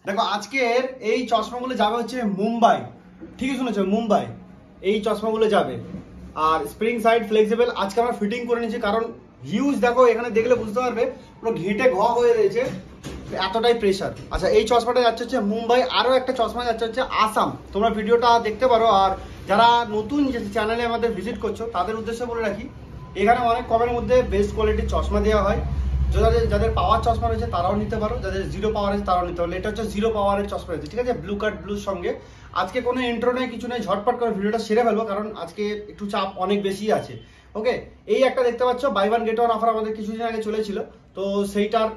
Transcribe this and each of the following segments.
দেখো আজকের এই চশমাগুলো যাবে হচ্ছে মুম্বাই, ঠিকই শুনেছো মুম্বাই, এই চশমাগুলো যাবে। আর স্প্রিং সাইড ফ্লেক্সিবল আজকে আমরা ফিটিং করে নিয়েছি, কারণ হিউজ দেখো এখানে দেখলে বুঝতে পারবে পুরো ঘেটে ঘ হয়ে রয়েছে, এতটাই প্রেশার। আচ্ছা এই চশমাটা যাচ্ছে হচ্ছে মুম্বাই, আরও একটা চশমা যাচ্ছে হচ্ছে আসাম। তোমরা ভিডিওটা দেখতে পারো। আর যারা নতুন যে চ্যানেলে আমাদের ভিজিট করছো তাদের উদ্দেশ্যে বলে রাখি, এখানে অনেক কমের মধ্যে বেস্ট কোয়ালিটির চশমা দেওয়া হয়। যাদের পাওয়ার চশমা রয়েছে তারাও নিতে পারো, যাদের জিরো পাওয়ার আছে তারাও নিতে পারো। এটা হচ্ছে জিরো পাওয়ারের চশমা রয়েছে, ঠিক আছে, ব্লু কাট ব্লুর সঙ্গে। আজকে কোনো ইন্ট্রো নেই, কিছু নেই, ঝটপট করে ভিডিওটা সেরে ফেলবো, কারণ আজকে একটু চাপ অনেক বেশি আছে। ওকে, এই একটা দেখতে পাচ্ছ buy one get one offer আমাদের কিছুদিন আগে চলেছিল, তো সেইটার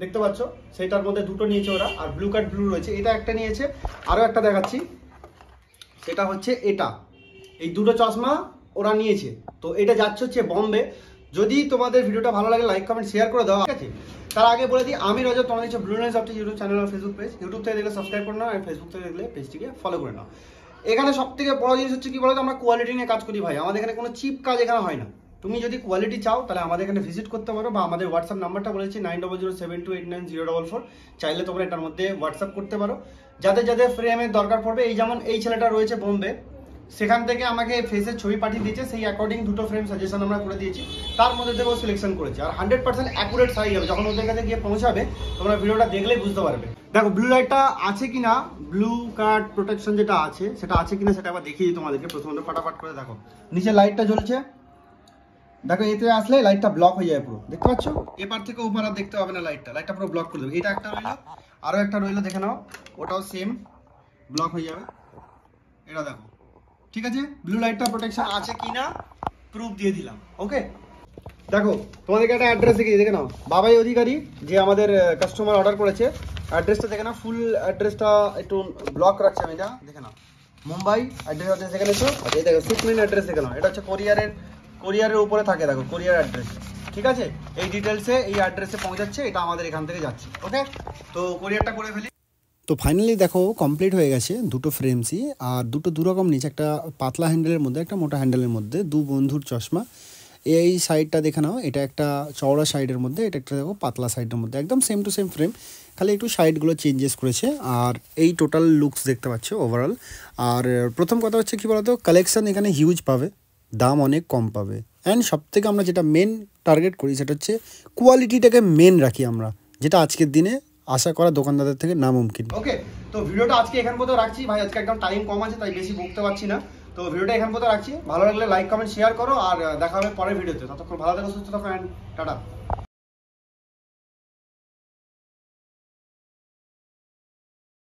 দেখতে পাচ্ছ, সেইটার মধ্যে দুটো নিয়েছে ওরা, আর ব্লু কাট ব্লু রয়েছে, এটা একটা নিয়েছে। আরও একটা দেখাচ্ছি, সেটা হচ্ছে এটা, এই দুটো চশমা ওরা নিয়েছে। তো এটা যাচ্ছে হচ্ছে বম্বে। যদি তোমাদের ভিডিওটা ভালো লাগে লাইক কমেন্ট শেয়ার করে দাও, ঠিক আছে। তার আগে বলে দিই, আমি রজত, তোমাদের হচ্ছে blue nice optic YouTube channel আর ফেসবুক পেজ। ইউটিউব থেকে দেখলে সাবস্ক্রাইব করে নাও, আর ফেসবুক থেকে দেখলে পেজটিকে ফলো করে নাও। এখানে সব থেকে বড় জিনিস হচ্ছে কি বলতো, আমরা কোয়ালিটি নিয়ে কাজ করি ভাই, আমাদের এখানে কোনো চিপ কাজ এখানে হয় না। তুমি যদি কোয়ালিটি চাও তাহলে আমাদের এখানে ভিজিট করতে পারো, বা আমাদের হোয়াটসঅ্যাপ নাম্বারটা বলেছি 9007289044, চাইলে তোমরা এটার মধ্যে হোয়াটসঅ্যাপ করতে পারো। যাদের যাদের ফ্রেমের দরকার পড়বে, এই যেমন এই ছেলেটা রয়েছে বোম্বে, সেখান থেকে আমাকে ফেসের ছবি পাঠিয়ে দিয়েছে, সেই অ্যাকর্ডিং দুটো ফ্রেম সাজেশন আমরা করে দিয়েছি, তার মধ্যে থেকে সিলেকশন করেছি। আর 100% অ্যাকুরেট সাইজ হবে, যখন ওদের কাছে গিয়ে পৌঁছাবে তোমরা ভিডিওটা দেখলেই বুঝতে পারবে। দেখো ব্লু লাইটটা আছে কিনা, ব্লু কার্ড প্রোটেকশন যেটা আছে সেটা আছে কিনা সেটা আবার দেখিয়ে দিই তোমাদেরকে। প্রথমত ফাটাফাট করে দেখো, নিচে লাইটটা জ্বলছে, দেখো এতে আসলে লাইটটা ব্লক হয়ে যায় পুরো, দেখতে পাচ্ছ, এপার থেকে ওপার আর দেখতে পাবে না, লাইটটা পুরো ব্লক করে দেবে। এটা একটা রইলো, আরও একটা রইলো, দেখে নাও, ওটাও সেম ব্লক হয়ে যাবে। এটা দেখো, ঠিক আছে, ব্লু লাইটটা প্রোটেকশন আছে কিনা প্রুফ দিয়ে দিলাম। ওকে, দেখো তোমাদেরকে একটা অ্যাড্রেস দেখে নাও, বাবাই অধিকারী যে আমাদের কাস্টমার অর্ডার করেছে, অ্যাড্রেসটা দেখে নাও, ফুল অ্যাড্রেসটা একটু ব্লক রাখছে, আমি এটা দেখে নাও, মুম্বাই অ্যাড্রেস দেখে নিয়েছো। আচ্ছা এই দেখো শিপমেন্ট অ্যাড্রেস দেখে নাও, এটা হচ্ছে কোরিয়ারের উপরে থাকে, দেখো কোরিয়ার অ্যাড্রেস, ঠিক আছে। এই ডিটেলসে এই অ্যাড্রেসে পৌঁছাচ্ছে, এটা আমাদের এখান থেকে যাচ্ছে। ওকে, তো কোরিয়ারটা করে ফেলি। তো ফাইনালি দেখো কমপ্লিট হয়ে গেছে দুটো ফ্রেমসই, আর দুটো দুরকম নিচে, একটা পাতলা হ্যান্ডেলের মধ্যে, একটা মোটা হ্যান্ডেলের মধ্যে, দু বন্ধুর চশমা। এই সাইডটা দেখে নাও, এটা একটা চওড়া সাইডের মধ্যে, এটা একটা দেখো পাতলা সাইডের মধ্যে, একদম সেম টু সেম ফ্রেম, খালি একটু সাইডগুলো চেঞ্জেস করেছে। আর এই টোটাল লুকস দেখতে পাচ্ছ ওভারঅল। আর প্রথম কথা হচ্ছে কী বলতো, কালেকশান এখানে হিউজ পাবে, দাম অনেক কম পাবে, অ্যান্ড সবথেকে আমরা যেটা মেন টার্গেট করি সেটা হচ্ছে কোয়ালিটিটাকে মেন রাখি আমরা, যেটা আজকের দিনে আশা করা দোকানদারদের থেকে নামুমকিন। ওকে, তো ভিডিওটা আজকে এখান পর্যন্ত রাখছি ভাই, আজকে একদম টাইম কম আছে তাই বেশি বকতে পারছি না। তো ভিডিওটা এখান পর্যন্ত রাখছি, ভালো লাগলে লাইক কমেন্ট শেয়ার করো, আর দেখা হবে পরের ভিডিওতে। ততক্ষণ ভালো থাকো, সুস্থ থাকো, টাটা।